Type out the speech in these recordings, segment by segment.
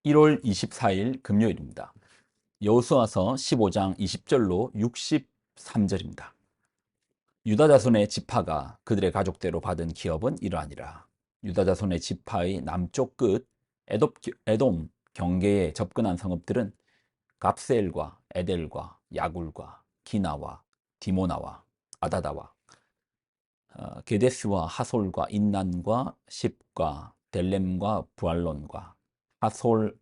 1월 24일 금요일입니다. 여호수아서 15장 20절로 63절입니다. 유다 자손의 지파가 그들의 가족대로 받은 기업은 이러하니라. 유다 자손의 지파의 남쪽 끝 에돔 경계에 접근한 성읍들은 갑세엘과 에델과 야굴과 기나와 디모나와 아다다와 게데스와 하솔과 인난과 십과 델렘과 부알론과 하솔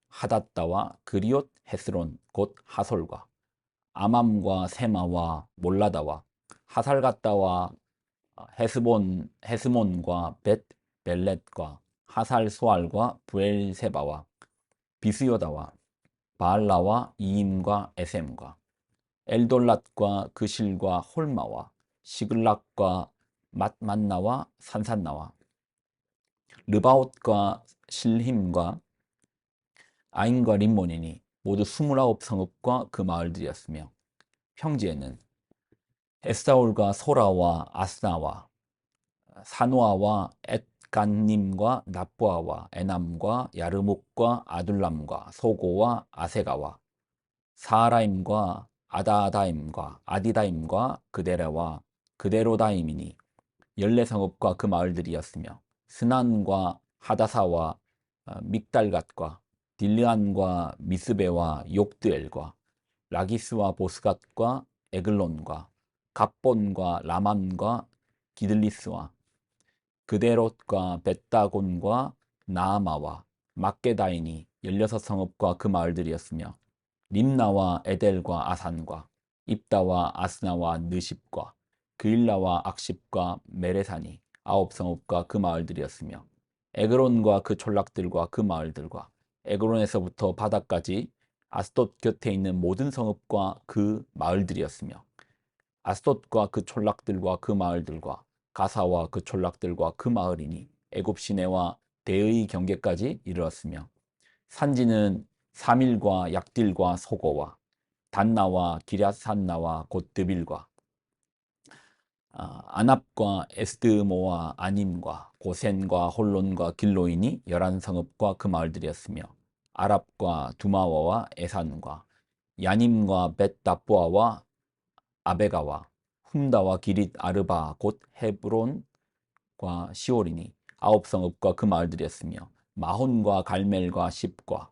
하닷다와 그리옷 헤스론 곧 하솔과 아맘과 세마와 몰라다와 하살갓다와 헤스몬과 벳 벨렛과 하살 소알과 부엘세바와 비스요다와 바알라와 이임과 에셈과 엘돌랏과 그실과 홀마와 시글락과 맛만나와 산산나와 르바옷과 실힘과 아인과 림몬이니 모두 29성읍과 그 마을들이었으며 평지에는 에스다올과 소라와 아스나와 사노아와 엣간님과 납부아와 에남과 야르묵과 아둘람과 소고와 아세가와 사라임과 아다다임과 아디다임과 그데라와 그데로다임이니 14성읍과 그 마을들이었으며 스난과 하다사와 믹달갓과 딜르안과 미스베와 욕드엘과 라기스와 보스갓과 에글론과 갑본과 라만과 기들리스와 그데롯과 벳다곤과 나아마와 막게다인이 16성읍과 그 마을들이었으며 림나와 에델과 아산과 입다와 아스나와 느십과 그일라와 악십과 메레산이 9성읍과 그 마을들이었으며 에그론과 그 촌락들과 그 마을들과 에그론에서부터 바다까지 아스돗 곁에 있는 모든 성읍과 그 마을들이었으며 아스돗과 그 촌락들과 그 마을들과 가사와 그 촌락들과 그 마을이니 애굽 시내와 대의 경계까지 이르렀으며 산지는 사밀과 약딜과 소고와 단나와 기럇산나와 곧드빌과 아납과 에스드모와 아님과 고센과 홀론과 길로인이 11성읍과 그 마을들이었으며 아랍과 두마와와 에산과 야님과 벳다보아와 아베가와 훔다와 기릿 아르바 곧 헤브론과 시올이니 9성읍과 그 마을들이었으며 마혼과 갈멜과 십과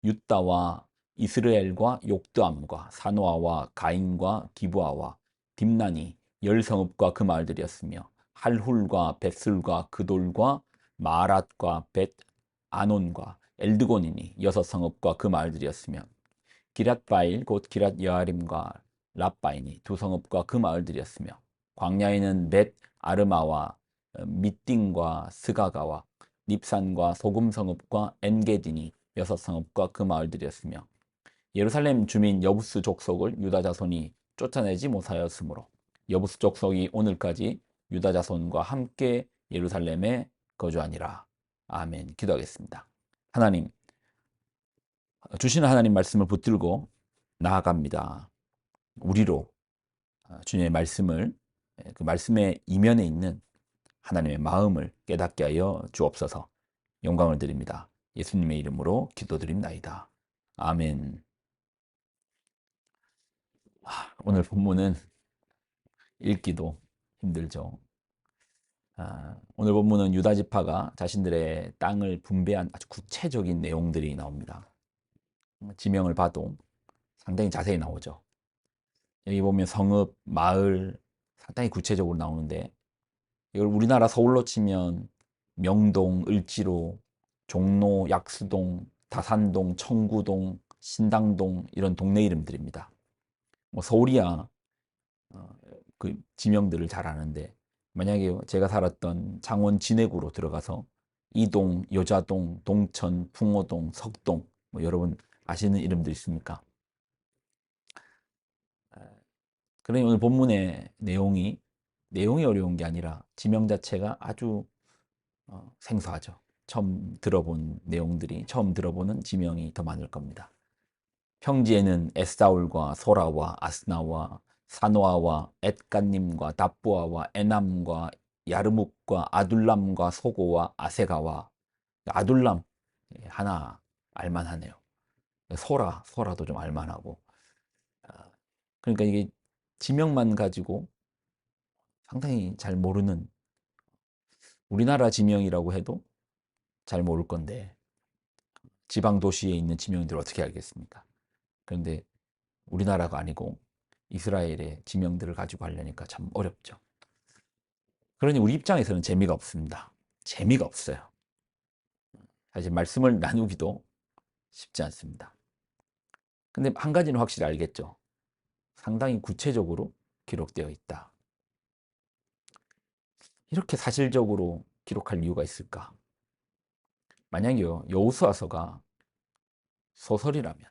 유다와 이스르엘과 욕드암과 사노아와 가인과 기브아와 딥난이 10성읍과 그 마을들이었으며 할훌과 벳술과 그돌과 마아랏과 벳 아논과 엘드곤이니 6성읍과 그 마을들이었으며 기랏바일 곧 기랏 여아림과 랍바이니 2성읍과 그 마을들이었으며 광야에는 벳 아르마와 밑딩과 스가가와 닙산과 소금성읍과 엔게디니 6성읍과 그 마을들이었으며 예루살렘 주민 여부스 족속을 유다 자손이 쫓아내지 못하였으므로 여부스 족속이 오늘까지 유다 자손과 함께 예루살렘에 거주하니라. 아멘. 기도하겠습니다. 하나님, 주시는 하나님 말씀을 붙들고 나아갑니다. 우리로 주님의 말씀을, 그 말씀의 이면에 있는 하나님의 마음을 깨닫게 하여 주옵소서. 영광을 드립니다. 예수님의 이름으로 기도드립나이다. 아멘. 오늘 본문은 읽기도 힘들죠. 오늘 본문은 유다 지파가 자신들의 땅을 분배한 아주 구체적인 내용들이 나옵니다. 지명을 봐도 상당히 자세히 나오죠. 여기 보면 성읍, 마을 상당히 구체적으로 나오는데 이걸 우리나라 서울로 치면 명동, 을지로, 종로, 약수동, 다산동, 청구동, 신당동 이런 동네 이름들입니다. 뭐 서울이야 그 지명들을 잘 아는데 만약에 제가 살았던 창원 진해구로 들어가서 이동, 여자동, 동천, 풍호동, 석동 뭐 여러분 아시는 이름들 있습니까? 그러니 오늘 본문의 내용이 어려운 게 아니라 지명 자체가 아주 생소하죠. 처음 들어본 내용들이 처음 들어보는 지명이 더 많을 겁니다. 평지에는 에스다올과 소라와 아스나와 사노아와 엣간님과 답부아와 에남과 야르묵과 아둘람과 소고와 아세가와 아둘람 하나 알만하네요. 소라도 좀 알만하고. 아, 그러니까 이게 지명만 가지고 상당히 잘 모르는, 우리나라 지명이라고 해도 잘 모를 건데 지방 도시에 있는 지명들을 어떻게 알겠습니까? 그런데 우리나라가 아니고 이스라엘의 지명들을 가지고 하려니까 참 어렵죠. 그러니 우리 입장에서는 재미가 없습니다. 재미가 없어요. 사실 말씀을 나누기도 쉽지 않습니다. 근데 한 가지는 확실히 알겠죠. 상당히 구체적으로 기록되어 있다. 이렇게 사실적으로 기록할 이유가 있을까? 만약에요, 여호수아서가 소설이라면,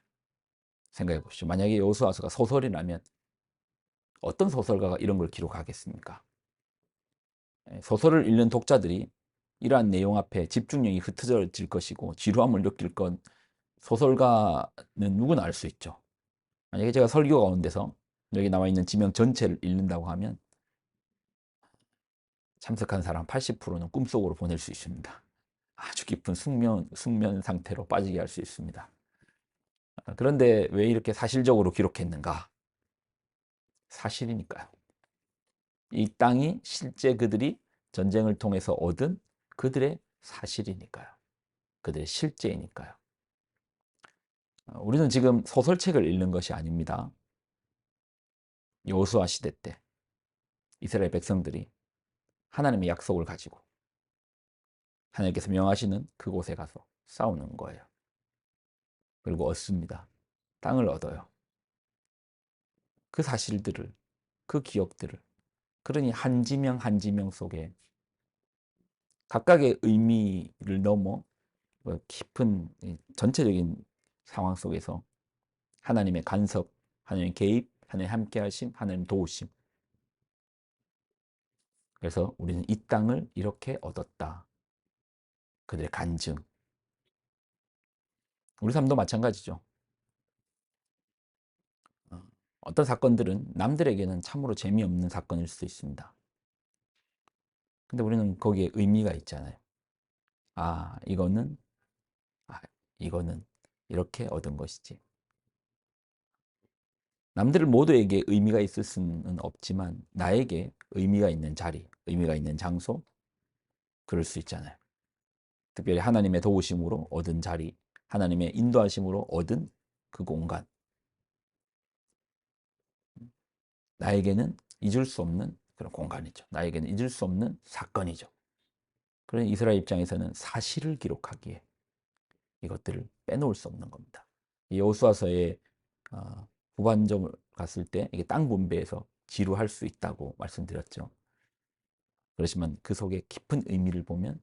생각해 보시죠. 만약에 여호수아서가 소설이라면 어떤 소설가가 이런 걸 기록하겠습니까? 소설을 읽는 독자들이 이러한 내용 앞에 집중력이 흩어질 것이고 지루함을 느낄 건 소설가는 누구나 알 수 있죠. 만약에 제가 설교 가운데서 여기 나와 있는 지명 전체를 읽는다고 하면 참석한 사람 80%는 꿈속으로 보낼 수 있습니다. 아주 깊은 숙면 상태로 빠지게 할 수 있습니다. 그런데 왜 이렇게 사실적으로 기록했는가? 사실이니까요. 이 땅이 실제 그들이 전쟁을 통해서 얻은 그들의 사실이니까요. 그들의 실제이니까요. 우리는 지금 소설책을 읽는 것이 아닙니다. 여호수아 시대 때 이스라엘 백성들이 하나님의 약속을 가지고 하나님께서 명하시는 그곳에 가서 싸우는 거예요. 그리고 얻습니다. 땅을 얻어요. 그 사실들을, 그 기억들을. 그러니 한 지명 한 지명 속에 각각의 의미를 넘어 깊은 전체적인 상황 속에서 하나님의 간섭, 하나님의 개입, 하나님의 함께하심, 하나님의 도우심. 그래서 우리는 이 땅을 이렇게 얻었다. 그들의 간증. 우리 삶도 마찬가지죠. 어떤 사건들은 남들에게는 참으로 재미없는 사건일 수도 있습니다. 근데 우리는 거기에 의미가 있잖아요. 아, 아, 이거는 이렇게 얻은 것이지. 남들 모두에게 의미가 있을 수는 없지만 나에게 의미가 있는 자리, 의미가 있는 장소, 그럴 수 있잖아요. 특별히 하나님의 도우심으로 얻은 자리, 하나님의 인도하심으로 얻은 그 공간. 나에게는 잊을 수 없는 그런 공간이죠. 나에게는 잊을 수 없는 사건이죠. 그런 이스라엘 입장에서는 사실을 기록하기에 이것들을 빼놓을 수 없는 겁니다. 여호수아서의 후반점을 갔을 때 이게 땅 분배에서 지루할 수 있다고 말씀드렸죠. 그렇지만 그 속에 깊은 의미를 보면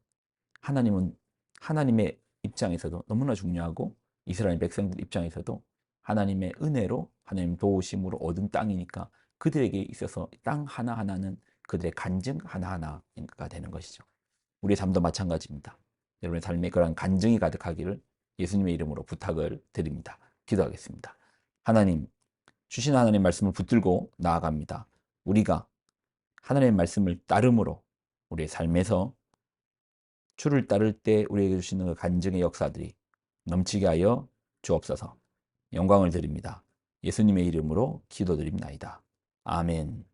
하나님은 하나님의 입장에서도 너무나 중요하고 이스라엘 백성들 입장에서도 하나님의 은혜로 하나님 도우심으로 얻은 땅이니까 그들에게 있어서 땅 하나하나는 그들의 간증 하나하나가 되는 것이죠. 우리의 삶도 마찬가지입니다. 여러분의 삶에 그러한 간증이 가득하기를 예수님의 이름으로 부탁을 드립니다. 기도하겠습니다. 하나님, 주신 하나님의 말씀을 붙들고 나아갑니다. 우리가 하나님의 말씀을 따름으로 우리의 삶에서 주를 따를 때 우리에게 주시는 그 간증의 역사들이 넘치게 하여 주옵소서. 영광을 드립니다. 예수님의 이름으로 기도드립나이다. 아멘.